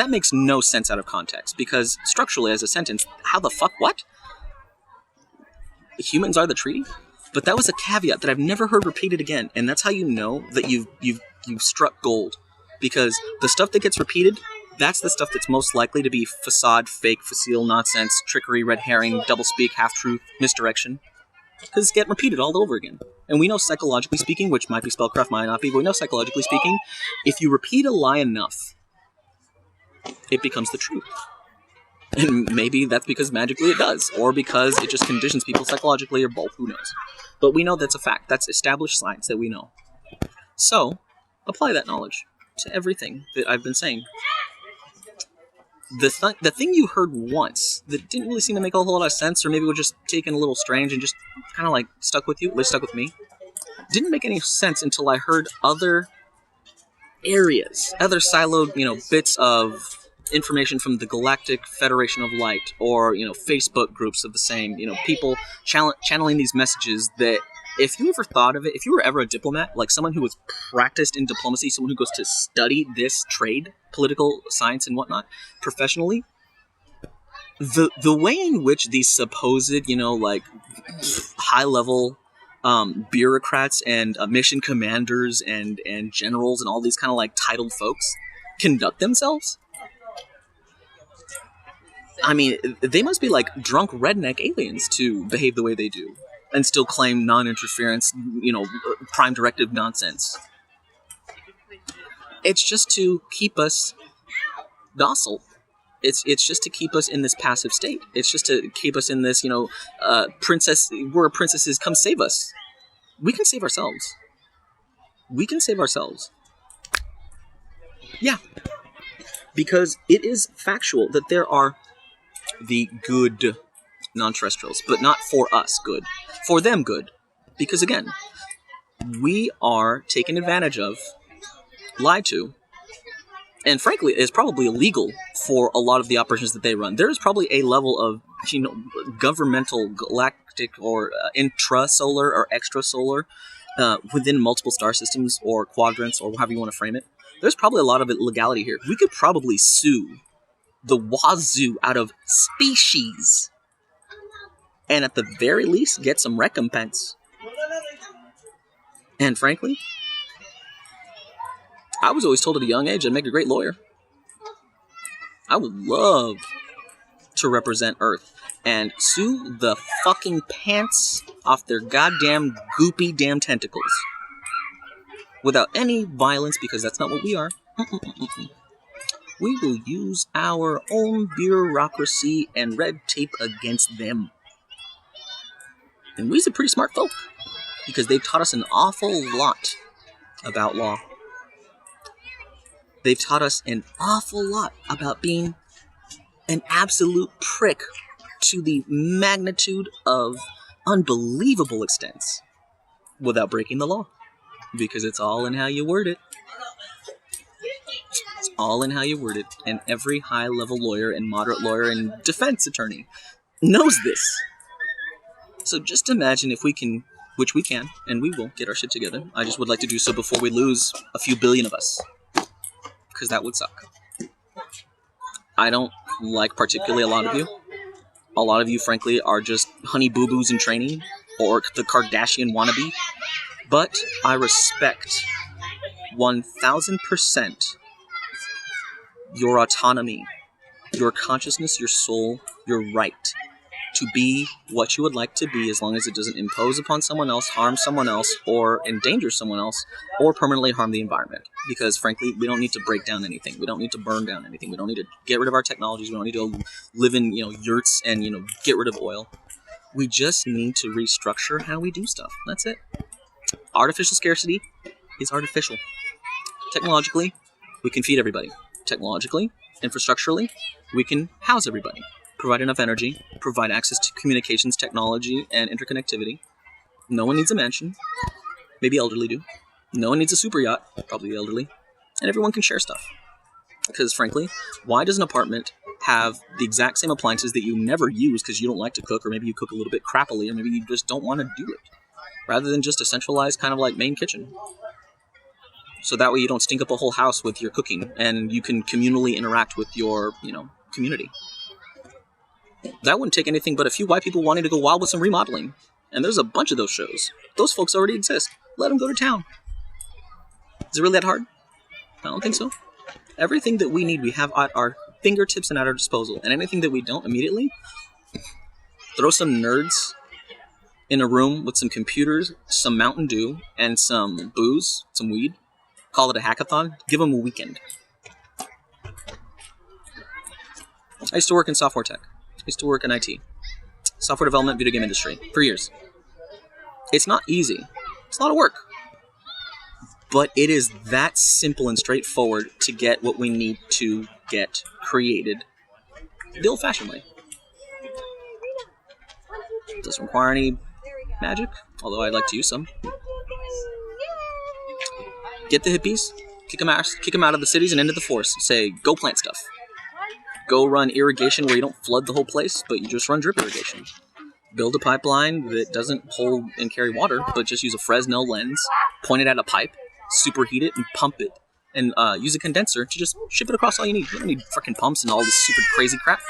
that makes no sense out of context, because structurally as a sentence, how the fuck, what? Humans are the treaty? But that was a caveat that I've never heard repeated again, and that's how you know that you've struck gold. Because the stuff that gets repeated, that's the stuff that's most likely to be facade, fake, facile, nonsense, trickery, red herring, doublespeak, half-truth, misdirection. Because it's getting repeated all over again. And we know psychologically speaking, which might be spellcraft, might not be, but we know psychologically speaking, if you repeat a lie enough, it becomes the truth. And maybe that's because magically it does, or because it just conditions people psychologically, or both, who knows. But we know that's a fact. That's established science that we know. So, apply that knowledge to everything that I've been saying. The thing you heard once that didn't really seem to make a whole lot of sense, or maybe was just taken a little strange and just kind of like stuck with you, at least stuck with me, didn't make any sense until I heard other areas, other siloed, bits of information from the Galactic Federation of Light, or, Facebook groups of the same, people channeling these messages that, if you ever thought of it, if you were ever a diplomat, like someone who was practiced in diplomacy, someone who goes to study this trade, political science and whatnot, professionally, the way in which these supposed, high-level bureaucrats and mission commanders and generals and all these kind of like titled folks conduct themselves, I mean, they must be like drunk redneck aliens to behave the way they do and still claim non-interference, prime directive nonsense. It's just to keep us docile. It's just to keep us in this passive state. It's just to keep us in this, princess, we're princesses, come save us. We can save ourselves. We can save ourselves. Yeah. Because it is factual that there are the good non-terrestrials, but not for us good. For them good. Because again, we are taken advantage of, lied to, and frankly, it's probably illegal for a lot of the operations that they run. There is probably a level of, governmental, galactic, or intrasolar or extrasolar within multiple star systems or quadrants or however you want to frame it. There's probably a lot of illegality here. We could probably sue the wazoo out of species and at the very least get some recompense. And frankly, I was always told at a young age I'd make a great lawyer. I would love to represent Earth and sue the fucking pants off their goddamn goopy damn tentacles. Without any violence, because that's not what we are. We will use our own bureaucracy and red tape against them. And we're pretty smart folk, because they've taught us an awful lot about law. They've taught us an awful lot about being an absolute prick to the magnitude of unbelievable extents without breaking the law. Because it's all in how you word it. It's all in how you word it. And every high-level lawyer and moderate lawyer and defense attorney knows this. So just imagine if we can, which we can, and we will get our shit together. I just would like to do so before we lose a few billion of us. Because that would suck. I don't like particularly a lot of you. A lot of you, frankly, are just honey boo-boos in training, or the Kardashian wannabe. But I respect 1000% your autonomy, your consciousness, your soul, your right to be what you would like to be, as long as it doesn't impose upon someone else, harm someone else, or endanger someone else, or permanently harm the environment. Because, frankly, we don't need to break down anything. We don't need to burn down anything. We don't need to get rid of our technologies. We don't need to live in, yurts and, get rid of oil. We just need to restructure how we do stuff. That's it. Artificial scarcity is artificial. Technologically, we can feed everybody. Technologically, infrastructurally, we can house everybody. Provide enough energy, provide access to communications, technology, and interconnectivity. No one needs a mansion. Maybe elderly do. No one needs a super yacht. Probably the elderly. And everyone can share stuff. Because, frankly, why does an apartment have the exact same appliances that you never use because you don't like to cook, or maybe you cook a little bit crappily, or maybe you just don't want to do it, rather than just a centralized kind of like main kitchen? So that way you don't stink up a whole house with your cooking, and you can communally interact with your, community. That wouldn't take anything but a few white people wanting to go wild with some remodeling. And there's a bunch of those shows. Those folks already exist. Let them go to town. Is it really that hard? I don't think so. Everything that we need, we have at our fingertips and at our disposal. And anything that we don't, immediately, throw some nerds in a room with some computers, some Mountain Dew, and some booze, some weed. Call it a hackathon. Give them a weekend. I used to work in software tech. I used to work in IT. Software development, video game industry. For years. It's not easy. It's a lot of work. But it is that simple and straightforward to get what we need to get created the old-fashioned way. It doesn't require any magic, although I'd like to use some. Get the hippies, kick them out of the cities and into the forest. Say, go plant stuff. Go run irrigation where you don't flood the whole place, but you just run drip irrigation. Build a pipeline that doesn't hold and carry water, but just use a Fresnel lens, point it at a pipe, superheat it, and pump it. And use a condenser to just ship it across all you need. You don't need freaking pumps and all this super crazy crap.